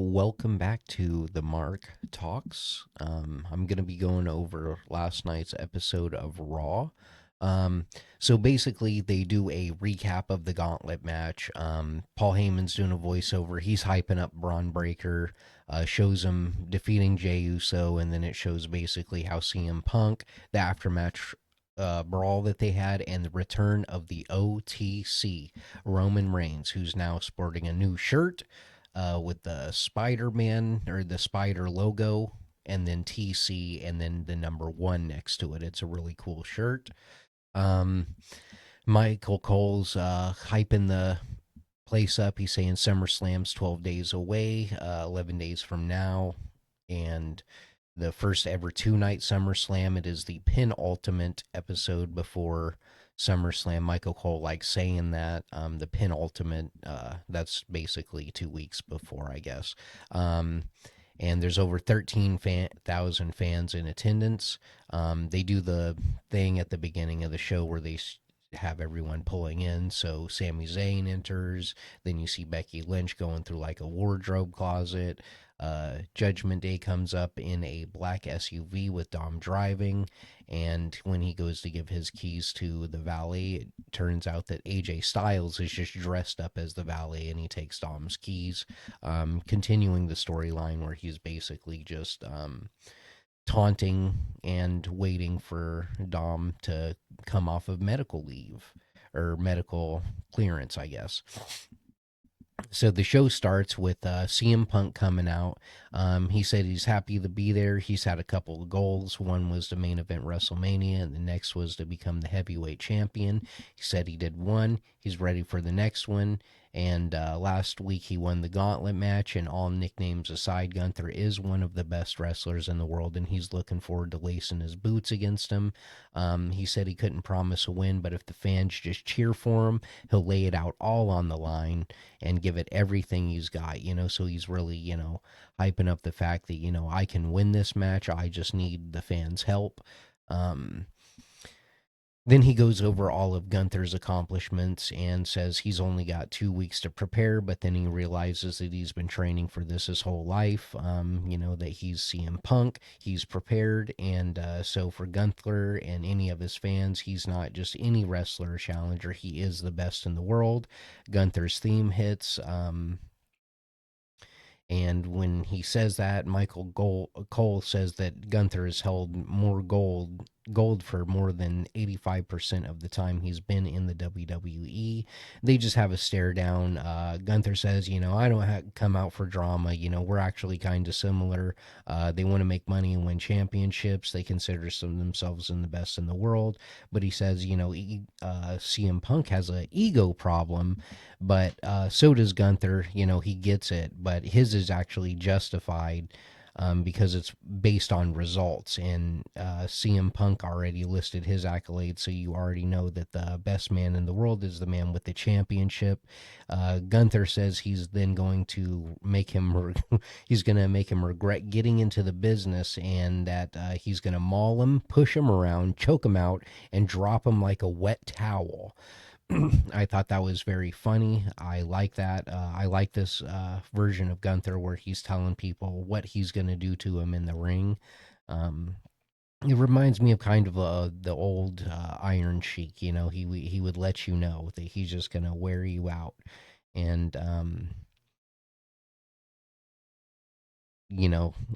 Welcome back to the Mark Talks. I'm going to be going over last night's episode of Raw. Um, so basically, they do a recap of the gauntlet match. Paul Heyman's doing a voiceover. He's hyping up Braun Breaker, shows him defeating Jey Uso, and then it shows basically how CM Punk, the aftermatch brawl that they had, and the return of the OTC, Roman Reigns, who's now sporting a new shirt with the Spider Man or the Spider logo, and then TC, and then the number one next to it. It's a really cool shirt. Um, Michael Cole's hyping the place up. He's saying SummerSlam's 12 days away, 11 days from now. And the first ever two-night SummerSlam. It is the penultimate episode before SummerSlam. Michael Cole likes saying that. The penultimate, that's basically 2 weeks before, I guess. Um, and there's over 13,000 fans in attendance. They do the thing at the beginning of the show where they have everyone pulling in. So Sami Zayn enters. Then you see Becky Lynch going through like a wardrobe closet. Judgment Day comes up in a black SUV with Dom driving. And when he goes to give his keys to the valet, it turns out that AJ Styles is just dressed up as the valet and he takes Dom's keys, continuing the storyline where he's basically just taunting and waiting for Dom to come off of medical leave or medical clearance, I guess. So the show starts with CM Punk coming out. He said he's happy to be there. He's had a couple of goals. One was to main event WrestleMania, and the next was to become the heavyweight champion. He said he did one. He's ready for the next one. And last week he won the gauntlet match. And all nicknames aside, Gunther is one of the best wrestlers in the world, and he's looking forward to lacing his boots against him. He said he couldn't promise a win, but if the fans just cheer for him, he'll lay it out all on the line and give it everything he's got, so he's really, hyping up the fact that, I can win this match. I just need the fans' help. Um, then he goes over all of Gunther's accomplishments and says he's only got 2 weeks to prepare, but then he realizes that he's been training for this his whole life. That he's CM Punk, he's prepared. And so for Gunther and any of his fans, he's not just any wrestler or challenger, he is the best in the world. Gunther's theme hits. And when he says that, Cole says that Gunther has held more gold for more than 85% of the time he's been in the WWE. They just have a stare down. Gunther says, I don't come out for drama. We're actually kind of similar. They want to make money and win championships. They consider themselves in the best in the world. But he says, CM Punk has an ego problem, but so does Gunther. He gets it, but his is actually justified because it's based on results. And CM Punk already listed his accolades, so you already know that the best man in the world is the man with the championship. Gunther says he's then going to make him he's going to make him regret getting into the business, and that he's going to maul him, push him around, choke him out, and drop him like a wet towel. I thought that was very funny. I like that. I like this version of Gunther where he's telling people what he's going to do to him in the ring. Um, it reminds me of kind of the old Iron Sheik. He would let you know that he's just going to wear you out. And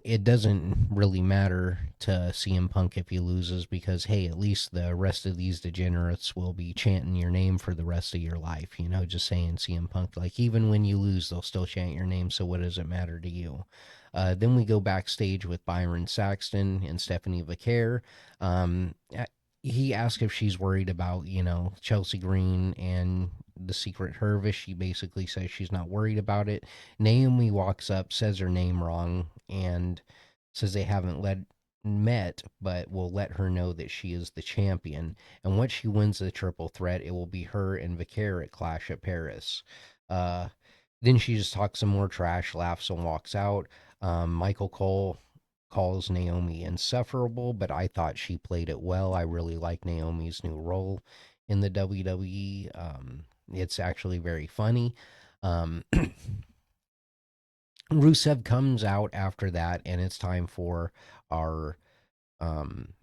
it doesn't really matter to CM Punk if he loses because, hey, at least the rest of these degenerates will be chanting your name for the rest of your life. Just saying CM Punk, like, even when you lose, they'll still chant your name. So what does it matter to you? Then we go backstage with Byron Saxton and Stephanie Vaquer. Um, he asks if she's worried about, Chelsea Green and the secret Hervish. She basically says she's not worried about it. Naomi walks up, says her name wrong, and says they haven't met, but will let her know that she is the champion. And once she wins the triple threat, it will be her and Vicaire at Clash at Paris. Uh, then she just talks some more trash, laughs, and walks out. Michael Cole calls Naomi insufferable, but I thought she played it well. I really like Naomi's new role in the WWE. It's actually very funny. Um, Rusev comes out after that, and it's time for our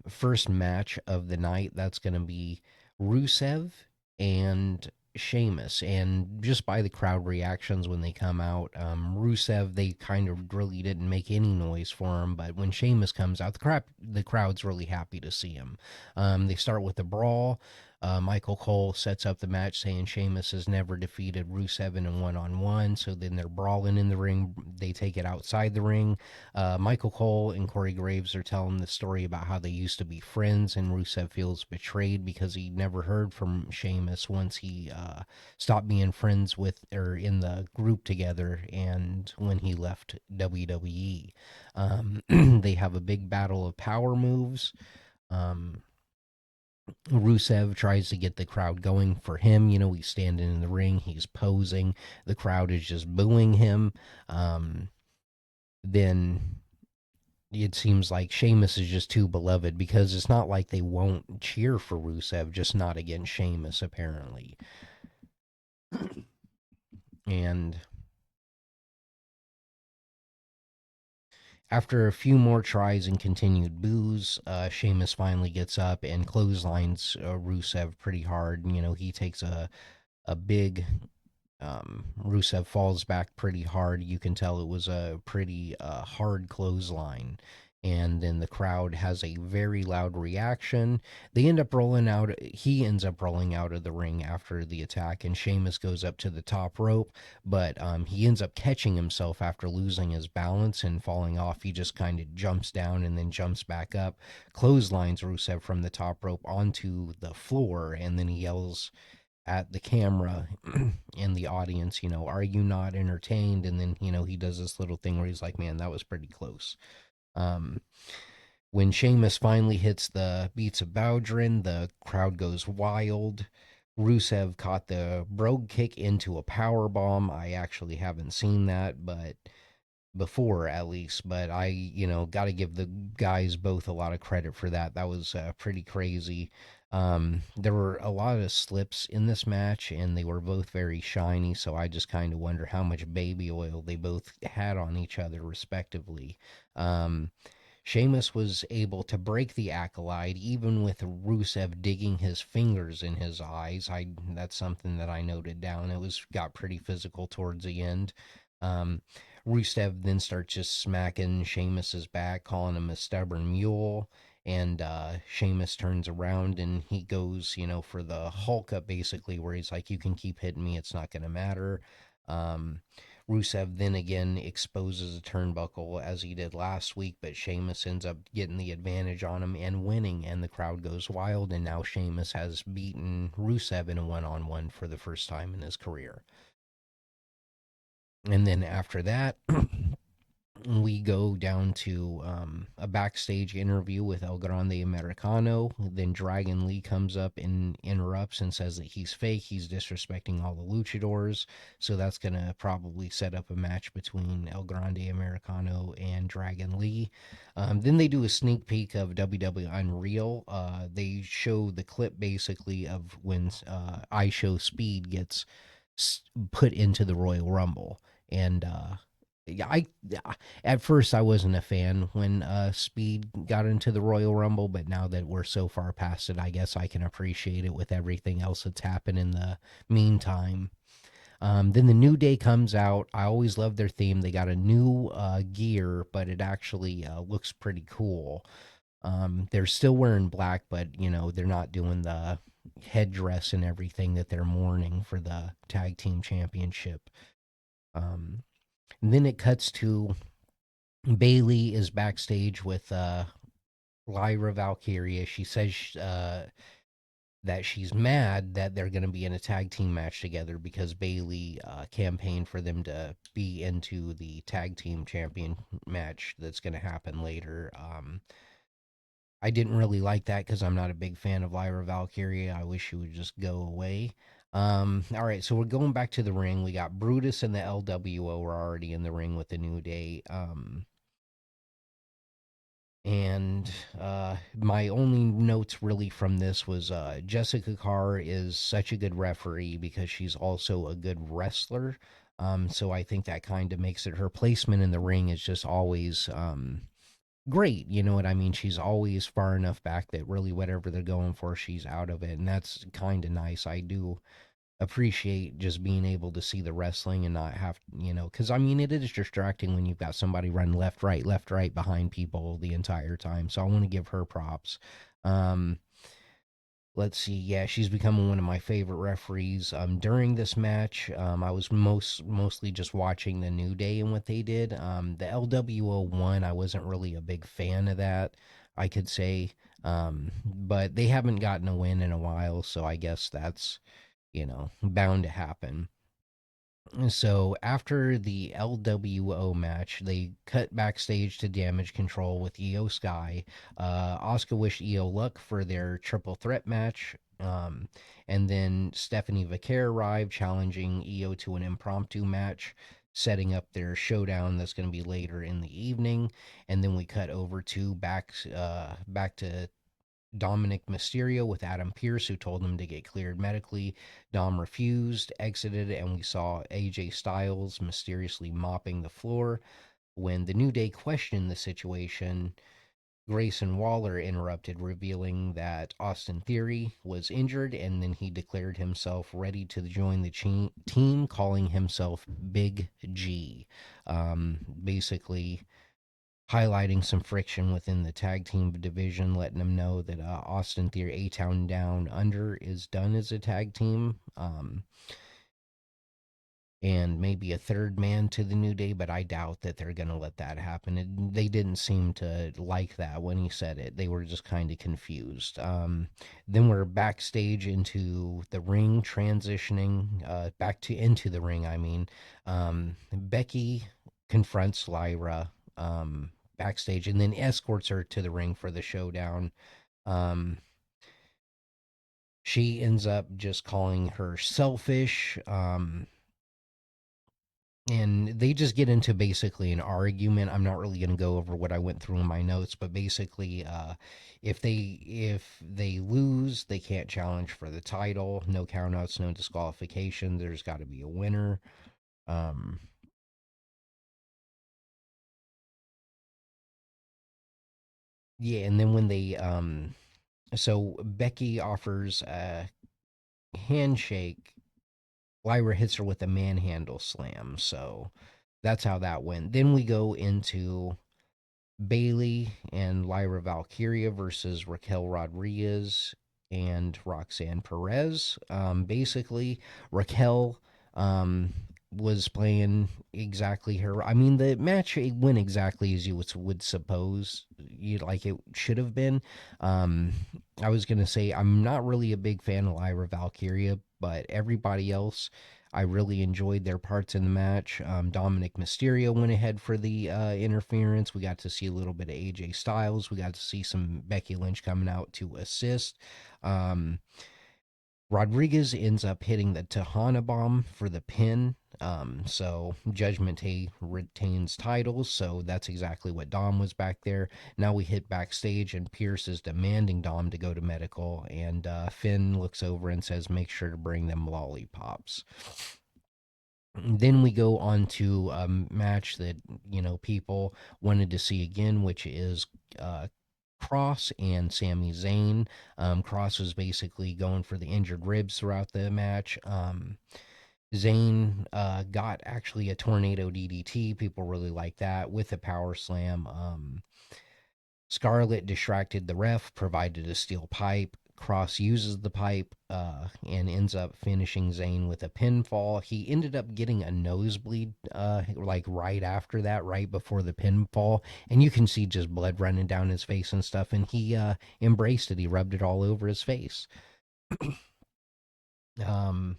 first match of the night. That's going to be Rusev and Sheamus. And just by the crowd reactions when they come out, Rusev, they kind of really didn't make any noise for him. But when Sheamus comes out, the crowd's really happy to see him. They start with the brawl. Michael Cole sets up the match saying Sheamus has never defeated Rusev in a one-on-one. So then they're brawling in the ring. They take it outside the ring. Michael Cole and Corey Graves are telling the story about how they used to be friends, and Rusev feels betrayed because he never heard from Sheamus once he stopped being friends with or in the group together, and when he left WWE. They have a big battle of power moves. Um, Rusev tries to get the crowd going for him. He's standing in the ring, he's posing. The crowd is just booing him. Then it seems like Sheamus is just too beloved because it's not like they won't cheer for Rusev, just not against Sheamus, apparently. And after a few more tries and continued boos, Sheamus finally gets up and clotheslines Rusev pretty hard. He takes a big Rusev falls back pretty hard. You can tell it was a pretty hard clothesline. And then the crowd has a very loud reaction. They end up rolling out. He ends up rolling out of the ring after the attack, and Sheamus goes up to the top rope. But he ends up catching himself after losing his balance and falling off. He just kind of jumps down and then jumps back up, clotheslines Rusev from the top rope onto the floor, and then he yells at the camera in the audience, are you not entertained? And then, he does this little thing where he's like, man, that was pretty close. Um, when Sheamus finally hits the beats of Bowdrin, the crowd goes wild. Rusev caught the brogue kick into a power bomb. I actually haven't seen that, but before at least. But I, got to give the guys both a lot of credit for that. That was pretty crazy. There were a lot of slips in this match, and they were both very shiny. So I just kind of wonder how much baby oil they both had on each other, respectively. Um, Sheamus was able to break the acolyte, even with Rusev digging his fingers in his eyes. That's something that I noted down. It was got pretty physical towards the end. Um, Rusev then starts just smacking Sheamus's back, calling him a stubborn mule. And Sheamus turns around and he goes, for the Hulk up basically, where he's like, "You can keep hitting me; it's not going to matter." Um, Rusev then again exposes a turnbuckle as he did last week, but Sheamus ends up getting the advantage on him and winning, and the crowd goes wild. And now Sheamus has beaten Rusev in a one-on-one for the first time in his career. And then after that, we go down to a backstage interview with El Grande Americano. Then Dragon Lee comes up and interrupts and says that he's fake. He's disrespecting all the luchadors. So that's going to probably set up a match between El Grande Americano and Dragon Lee. Then they do a sneak peek of WWE Unreal. They show the clip basically of when I Show Speed gets put into the Royal Rumble. And yeah, at first I wasn't a fan when Speed got into the Royal Rumble, but now that we're so far past it, I guess I can appreciate it with everything else that's happened in the meantime. Then the New Day comes out. I always love their theme. They got a new gear, but it actually looks pretty cool. They're still wearing black, but they're not doing the headdress and everything that they're mourning for the tag team championship. Um, and then it cuts to Bailey is backstage with Lyra Valkyria. She says that she's mad that they're going to be in a tag team match together because Bailey campaigned for them to be into the tag team champion match that's going to happen later. I didn't really like that because I'm not a big fan of Lyra Valkyria. I wish she would just go away. All right, so we're going back to the ring. We got Brutus and the LWO are already in the ring with the New Day. And my only notes really from this was Jessica Carr is such a good referee because she's also a good wrestler. So I think that kind of makes it, her placement in the ring is just always great. You know what I mean? She's always far enough back that really whatever they're going for, she's out of it. And that's kind of nice. I do appreciate just being able to see the wrestling and not have, because I mean, it is distracting when you've got somebody run left, right behind people the entire time. So I want to give her props. Um, let's see. Yeah, she's becoming one of my favorite referees. During this match, I was mostly just watching the New Day and what they did. The LWO one, I wasn't really a big fan of that, I could say. But they haven't gotten a win in a while, so I guess that's, bound to happen. So after the LWO match, they cut backstage to Damage Control with Io Sky. Oscar wished Io luck for their triple threat match. And then Stephanie Vaquer arrived, challenging Io to an impromptu match, setting up their showdown that's going to be later in the evening. And then we cut over to back to Dominic Mysterio with Adam Pearce, who told him to get cleared medically. Dom refused, exited, and we saw AJ Styles mysteriously mopping the floor. When the New Day questioned the situation, Grayson Waller interrupted, revealing that Austin Theory was injured, and then he declared himself ready to join the team, calling himself Big G. Basically, highlighting some friction within the tag team division, letting them know that Austin Theory, A Town Down Under, is done as a tag team. And maybe a third man to the New Day, but I doubt that they're going to let that happen. They didn't seem to like that when he said it. They were just kind of confused. Then we're backstage into the ring, transitioning back to into the ring. I mean, Becky confronts Lyra backstage and then escorts her to the ring for the showdown. Um, she ends up just calling her selfish. And they just get into basically an argument. I'm not really going to go over what I went through in my notes, but basically, if they lose, they can't challenge for the title. No countouts, no disqualification. There's got to be a winner. Um, yeah, and then when they so Becky offers a handshake, Lyra hits her with a manhandle slam. So that's how that went. Then we go into Bailey and Lyra Valkyria versus Raquel Rodriguez and Roxanne Perez. Basically, Raquel um, was playing exactly her. I mean, the match went exactly as you would suppose, like it should have been. Um, I was gonna say I'm not really a big fan of Lyra Valkyria, but everybody else, I really enjoyed their parts in the match. Dominic Mysterio went ahead for the interference. We got to see a little bit of AJ Styles. We got to see some Becky Lynch coming out to assist. Um, Rodriguez ends up hitting the Tahana bomb for the pin. So Judgment Day retains titles. So that's exactly what Dom was back there. Now we hit backstage, and Pierce is demanding Dom to go to medical. And Finn looks over and says, "Make sure to bring them lollipops." Then we go on to a match that people wanted to see again, which is uh, Cross and Sami Zayn. Cross was basically going for the injured ribs throughout the match. Zayn got actually a tornado DDT. People really like that with a power slam. Scarlett distracted the ref, provided a steel pipe. Cross uses the pipe and ends up finishing Zayn with a pinfall. He ended up getting a nosebleed like right after that, right before the pinfall. And you can see just blood running down his face and stuff. And he embraced it. He rubbed it all over his face. Um,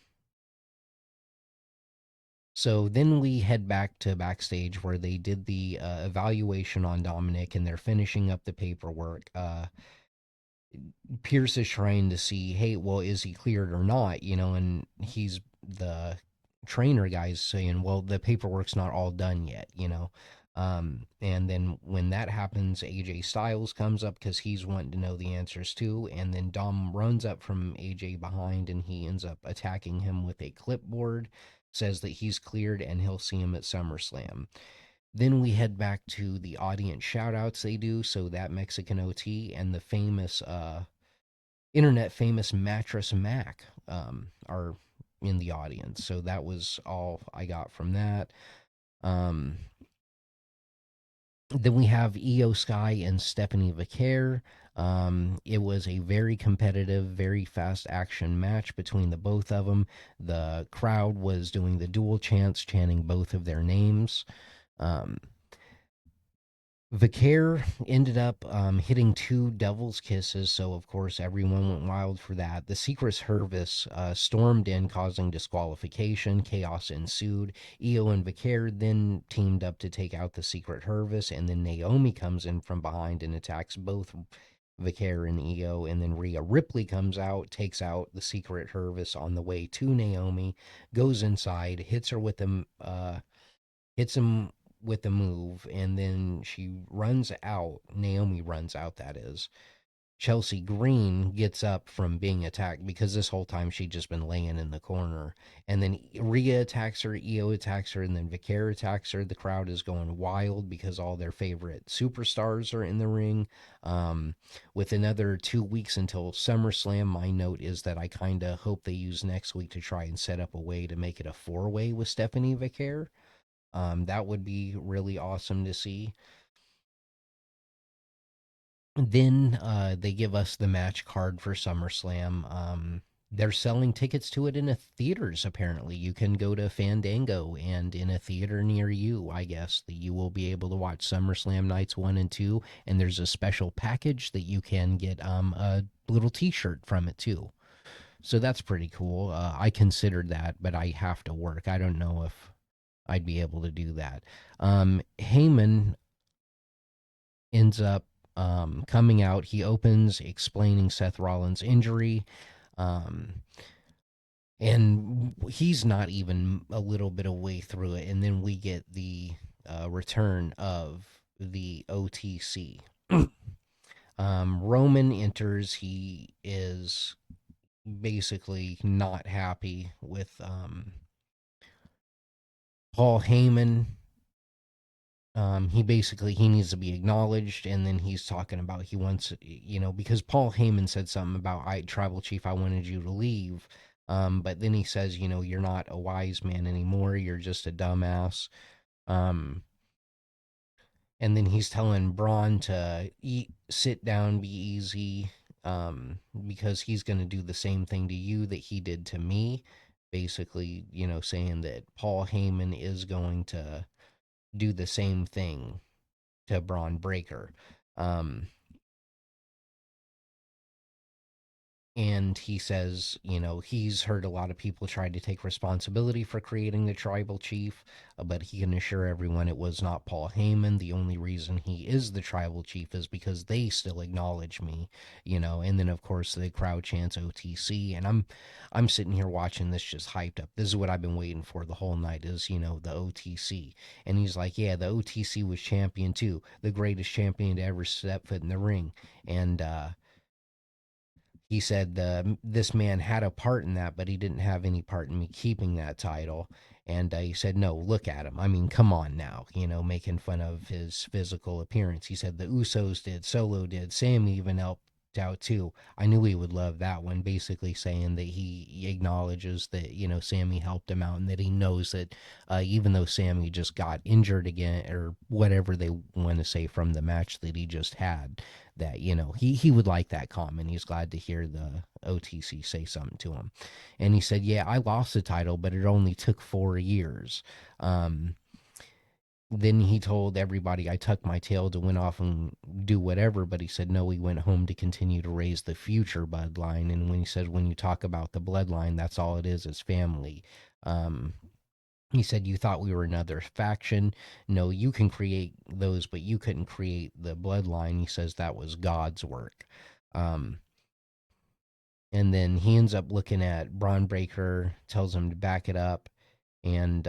so then we head back to backstage where they did the evaluation on Dominic and they're finishing up the paperwork. Pierce is trying to see, hey, well, is he cleared or not? And he's the trainer guy's saying, well, the paperwork's not all done yet. And then when that happens, AJ Styles comes up because he's wanting to know the answers too. And then Dom runs up from AJ behind and he ends up attacking him with a clipboard. says that he's cleared and he'll see him at SummerSlam. Then we head back to the audience shout outs they do. So that Mexican OT and the famous, internet famous Mattress Mac are in the audience. So that was all I got from that. Um, then we have Io Sky and Stephanie Vaquer. It was a very competitive, very fast action match between the both of them. The crowd was doing the dual chants, chanting both of their names. Um, Vicaire ended up hitting two Devil's Kisses, so of course everyone went wild for that. The Secret Service stormed in, causing disqualification. Chaos ensued. Io and Vicaire then teamed up to take out the Secret Service, and then Naomi comes in from behind and attacks both Vicaire and Io, and then Rhea Ripley comes out, takes out the Secret Service on the way to Naomi, goes inside, hits him with a move, and then she runs out. Naomi runs out, that is. Chelsea Green gets up from being attacked because this whole time she'd just been laying in the corner. And then Rhea attacks her, Io attacks her, and then Vicaire attacks her. The crowd is going wild because all their favorite superstars are in the ring. With another 2 weeks until SummerSlam, my note is that I kind of hope they use next week to try and set up a way to make it a four-way with Stephanie Vicaire. That would be really awesome to see. Then they give us the match card for SummerSlam. They're selling tickets to it in a theaters. Apparently, you can go to Fandango, and in a theater near you, I guess that you will be able to watch SummerSlam nights 1 and 2. And there's a special package that you can get a little T-shirt from it too. So that's pretty cool. I considered that, but I have to work. I don't know if I'd be able to do that. Heyman ends up coming out. He opens explaining Seth Rollins' injury. Um, and he's not even a little bit away through it. And then we get the return of the OTC. Roman enters. He is basically not happy with Paul Heyman. He basically he needs to be acknowledged, and then he's talking about he wants, because Paul Heyman said something about, I tribal chief, I wanted you to leave. But then he says, you're not a wise man anymore, you're just a dumbass. um and then he's telling Braun to eat, sit down, be easy, because he's going to do the same thing to you that he did to me. Basically, saying that Paul Heyman is going to do the same thing to Braun Breaker. Um, and he says, he's heard a lot of people try to take responsibility for creating the tribal chief, but he can assure everyone it was not Paul Heyman. The only reason he is the tribal chief is because they still acknowledge me. And then of course the crowd chants OTC, and I'm sitting here watching this just hyped up. This is what I've been waiting for the whole night, is the OTC. And he's like, yeah, the OTC was champion too, the greatest champion to ever step foot in the ring. And he said this man had a part in that, but he didn't have any part in me keeping that title. And he said, no, look at him. I mean, come on now, making fun of his physical appearance. He said the Usos did, Solo did, Sammy even helped out too. I knew he would love that one, basically saying that he acknowledges that, Sammy helped him out, and that he knows that even though Sammy just got injured again, or whatever they want to say from the match that he just had, that he would like that comment. He's glad to hear the OTC say something to him. And he said, yeah, I lost the title, but it only took 4 years. Then he told everybody I tucked my tail to win off and do whatever, but he said no, he went home to continue to raise the future bloodline. And when he said, when you talk about the bloodline, that's all it is family. um he said, you thought we were another faction. No, you can create those, but you couldn't create the bloodline. He says that was God's work. Um, and then he ends up looking at Braun Breaker, tells him to back it up. And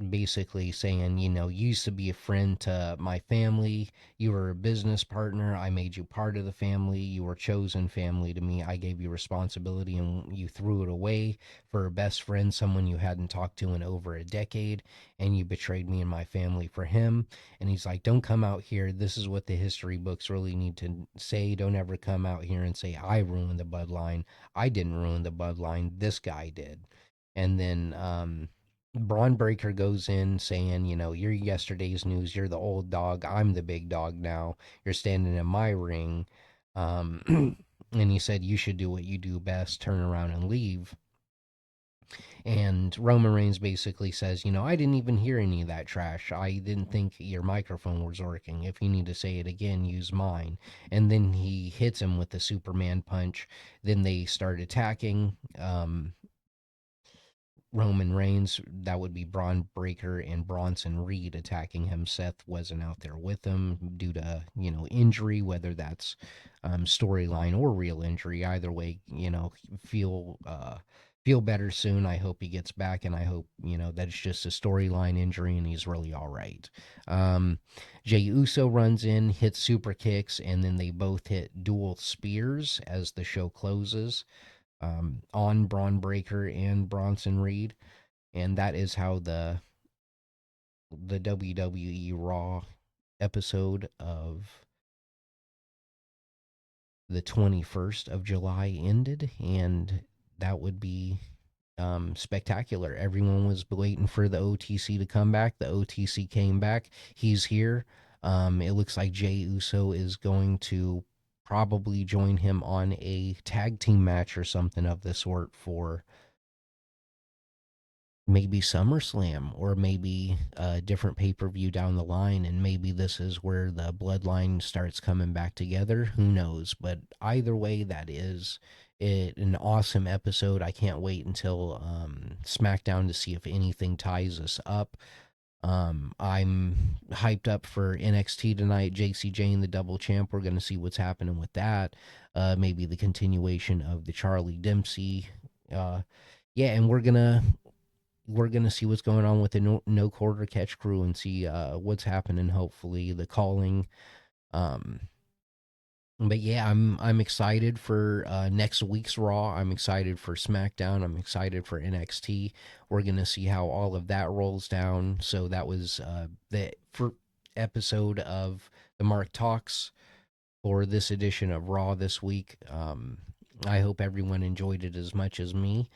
basically saying, you used to be a friend to my family. You were a business partner. I made you part of the family. You were chosen family to me. I gave you responsibility and you threw it away for a best friend, someone you hadn't talked to in over a decade, and you betrayed me and my family for him. And he's like, don't come out here. This is what the history books really need to say. Don't ever come out here and say, I ruined the bloodline. I didn't ruin the bloodline. This guy did. And then Braun Breaker goes in saying, you're yesterday's news. You're the old dog. I'm the big dog now. You're standing in my ring. And he said, you should do what you do best, turn around and leave. And Roman Reigns basically says, I didn't even hear any of that trash. I didn't think your microphone was working. If you need to say it again, use mine. And then he hits him with the Superman punch. Then they start attacking. Roman Reigns, that would be Braun Breaker and Bronson Reed attacking him. Seth wasn't out there with him due to, injury, whether that's storyline or real injury. Either way, feel feel better soon. I hope he gets back, and I hope, that it's just a storyline injury and he's really all right. Um, Jey Uso runs in, hits super kicks, and then they both hit dual spears as the show closes on Braun Breaker and Bronson Reed, and that is how the WWE Raw episode of the 21st of July ended, and that would be spectacular. Everyone was waiting for the OTC to come back. The OTC came back. He's here. It looks like Jey Uso is going to probably join him on a tag team match or something of the sort for maybe SummerSlam or maybe a different pay per view down the line. And maybe this is where the bloodline starts coming back together. Who knows? But either way, that is an awesome episode. I can't wait until SmackDown to see if anything ties us up. I'm hyped up for NXT tonight. JCJ and the double champ. We're going to see what's happening with that. Maybe the continuation of the Charlie Dempsey. Yeah, and we're gonna see what's going on with the no quarter catch crew and see what's happening. Hopefully, the calling. Um, but yeah, I'm excited for next week's Raw. I'm excited for SmackDown. I'm excited for NXT. We're gonna see how all of that rolls down. So that was the episode of the Mark Talks for this edition of Raw this week. I hope everyone enjoyed it as much as me.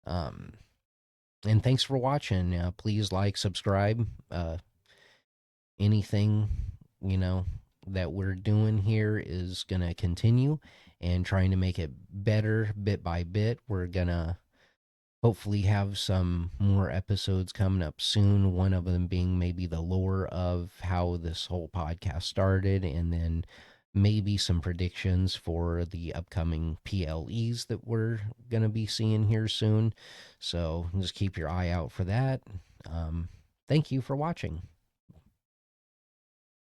Um, and thanks for watching. Please like, subscribe. Anything, you know, that we're doing here is going to continue and trying to make it better bit by bit. We're going to hopefully have some more episodes coming up soon. One of them being maybe the lore of how this whole podcast started, and then maybe some predictions for the upcoming PLEs that we're going to be seeing here soon. So just keep your eye out for that. Thank you for watching.